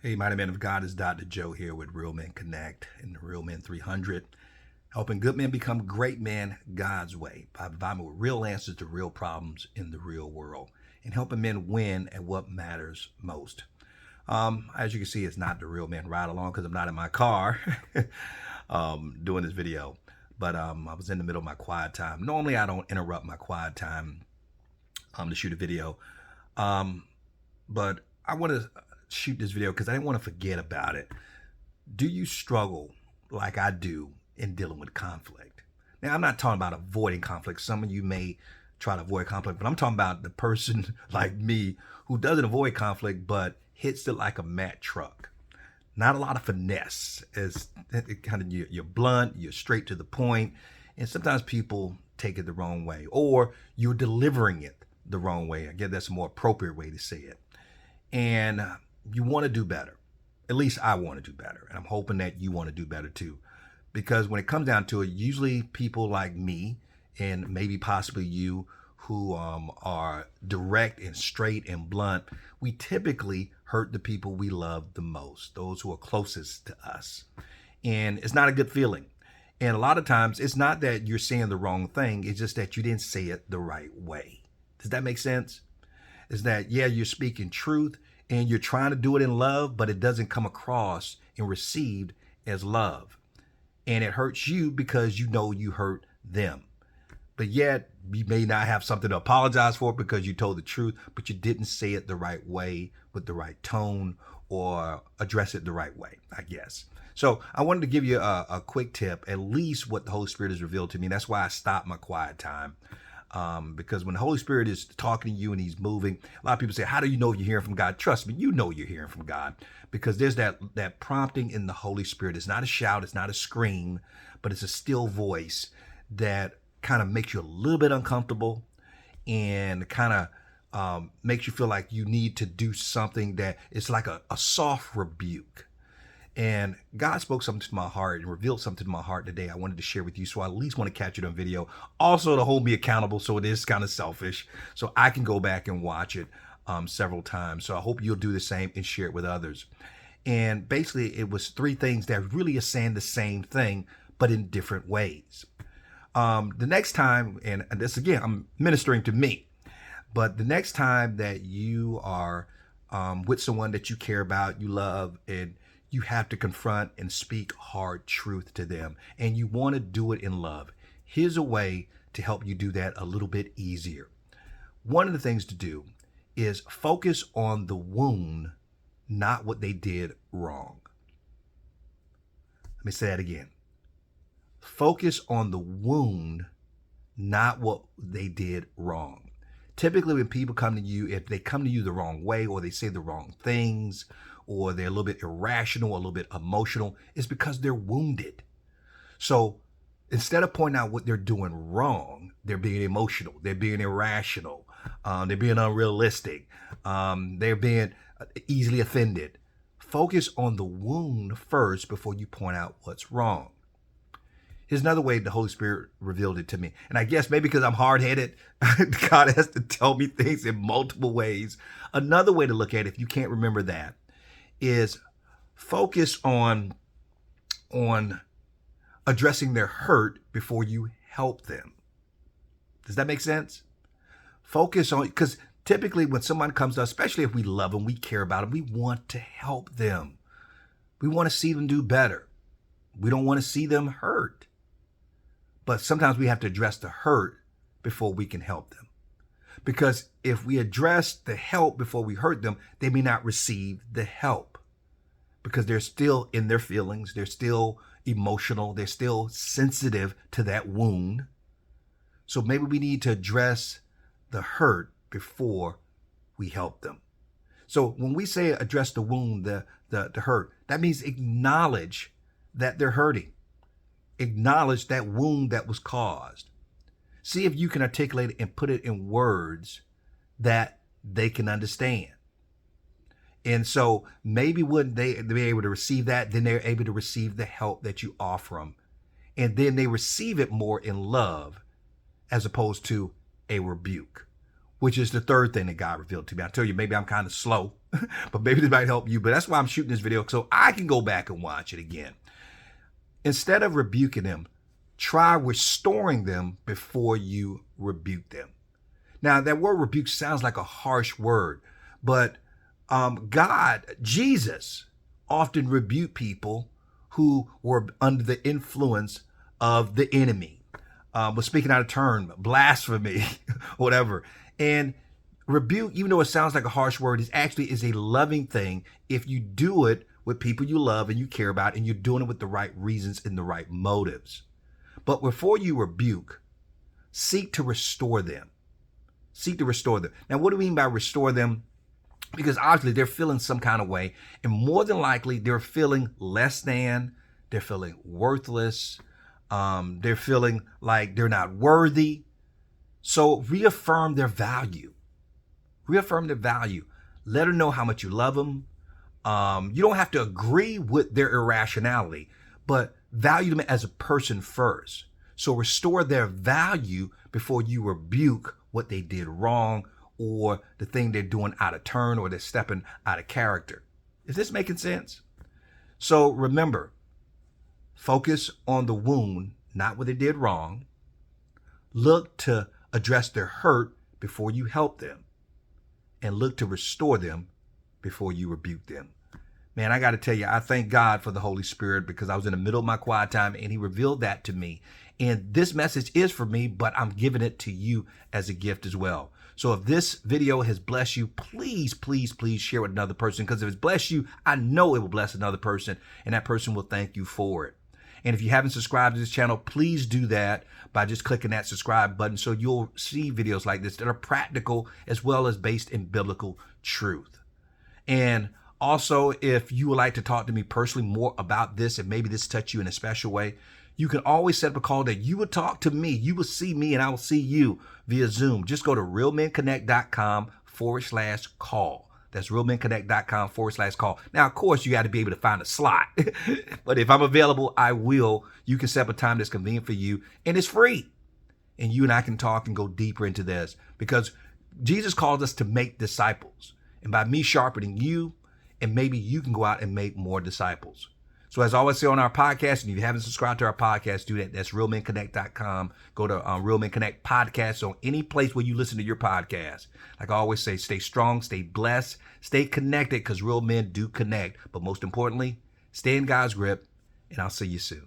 Hey, mighty man of God, is Dr. Joe here with Real Men Connect and the Real Men 300, helping good men become great men God's way by providing with real answers to real problems in the real world and helping men win at what matters most. As you can see, it's not the Real Men Ride Along because I'm not in my car doing this video, but I was in the middle of my quiet time. Normally, I don't interrupt my quiet time to shoot a video, but I want to shoot this video because I didn't want to forget about it. Do you struggle like I do in dealing with conflict? Now, I'm not talking about avoiding conflict. Some of you may try to avoid conflict, but I'm talking about the person like me who doesn't avoid conflict but hits it like a Mack truck. Not a lot of finesse. It's kind of you're blunt, you're straight to the point, and sometimes people take it the wrong way, or you're delivering it the wrong way. I guess that's a more appropriate way to say it. And you want to do better. At least I want to do better. And I'm hoping that you want to do better too. Because when it comes down to it, usually people like me and maybe possibly you who are direct and straight and blunt, we typically hurt the people we love the most, those who are closest to us. And it's not a good feeling. And a lot of times it's not that you're saying the wrong thing. It's just that you didn't say it the right way. Does that make sense? Is that, yeah, you're speaking truth and you're trying to do it in love, but it doesn't come across and received as love. And it hurts you because you know you hurt them. But yet you may not have something to apologize for because you told the truth, but you didn't say it the right way with the right tone or address it the right way, I guess. So I wanted to give you a quick tip, at least what the Holy Spirit has revealed to me. That's why I stopped my quiet time. Because when the Holy Spirit is talking to you and he's moving, a lot of people say, how do you know you're hearing from God? Trust me, you know you're hearing from God because there's that prompting in the Holy Spirit. It's not a shout, it's not a scream, but it's a still voice that kind of makes you a little bit uncomfortable and kind of makes you feel like you need to do something that it's like a soft rebuke. And God spoke something to my heart and revealed something to my heart today I wanted to share with you. So I at least want to catch it on video. Also to hold me accountable. So it is kind of selfish. So I can go back and watch it several times. So I hope you'll do the same and share it with others. And basically it was three things that really are saying the same thing, but in different ways. The next time, and this again, I'm ministering to me, but the next time that you are with someone that you care about, you love, and you have to confront and speak hard truth to them, and you want to do it in love. Here's a way to help you do that a little bit easier. One of the things to do is focus on the wound, not what they did wrong. Let me say that again. Focus on the wound, not what they did wrong. Typically when people come to you, if they come to you the wrong way or they say the wrong things or they're a little bit irrational, a little bit emotional, it's because they're wounded. So instead of pointing out what they're doing wrong, they're being emotional, they're being irrational, they're being unrealistic, they're being easily offended. Focus on the wound first before you point out what's wrong. Here's another way the Holy Spirit revealed it to me. And I guess maybe because I'm hard-headed, God has to tell me things in multiple ways. Another way to look at it, if you can't remember that, is focus on addressing their hurt before you help them. Does that make sense? Focus on, because typically when someone comes to us, especially if we love them, we care about them, we want to help them. We want to see them do better. We don't want to see them hurt. But sometimes we have to address the hurt before we can help them. Because if we address the help before we hurt them, they may not receive the help because they're still in their feelings. They're still emotional. They're still sensitive to that wound. So maybe we need to address the hurt before we help them. So when we say address the wound, the hurt, that means acknowledge that they're hurting. Acknowledge that wound that was caused. See if you can articulate it and put it in words that they can understand. And so maybe when they're able to receive that, then they're able to receive the help that you offer them. And then they receive it more in love as opposed to a rebuke, which is the third thing that God revealed to me. I tell you, maybe I'm kind of slow. but maybe this might help you. But that's why I'm shooting this video, so I can go back and watch it again. Instead of rebuking them, try restoring them before you rebuke them. Now, that word rebuke sounds like a harsh word, but Jesus often rebuked people who were under the influence of the enemy, was speaking out of turn, blasphemy, whatever. And rebuke, even though it sounds like a harsh word, is actually is a loving thing if you do it with people you love and you care about, and you're doing it with the right reasons and the right motives. But before you rebuke, seek to restore them. Seek to restore them. Now, what do we mean by restore them? Because obviously they're feeling some kind of way, and more than likely they're feeling less than, they're feeling worthless, they're feeling like they're not worthy. So reaffirm their value. Reaffirm their value. Let them know how much you love them. You don't have to agree with their irrationality, but value them as a person first. So restore their value before you rebuke what they did wrong, or the thing they're doing out of turn, or they're stepping out of character. Is this making sense? So remember, focus on the wound, not what they did wrong. Look to address their hurt before you help them, and look to restore them before you rebuke them. Man, I got to tell you, I thank God for the Holy Spirit, because I was in the middle of my quiet time and he revealed that to me. And this message is for me, but I'm giving it to you as a gift as well. So if this video has blessed you, please, please, please share with another person, because if it's blessed you, I know it will bless another person, and that person will thank you for it. And if you haven't subscribed to this channel, please do that by just clicking that subscribe button, so you'll see videos like this that are practical as well as based in biblical truth. And also, if you would like to talk to me personally more about this, and maybe this touched you in a special way, you can always set up a call that you would talk to me. You will see me and I will see you via Zoom. Just go to realmenconnect.com/call. That's realmenconnect.com/call. Now, of course, you got to be able to find a slot. But if I'm available, I will. You can set up a time that's convenient for you, and it's free. And you and I can talk and go deeper into this, because Jesus called us to make disciples. And by me sharpening you, and maybe you can go out and make more disciples. So as I always say on our podcast, and if you haven't subscribed to our podcast, do that. That's realmenconnect.com. Go to Real Men Connect podcast on any place where you listen to your podcast. Like I always say, stay strong, stay blessed, stay connected, because real men do connect. But most importantly, stay in God's grip, and I'll see you soon.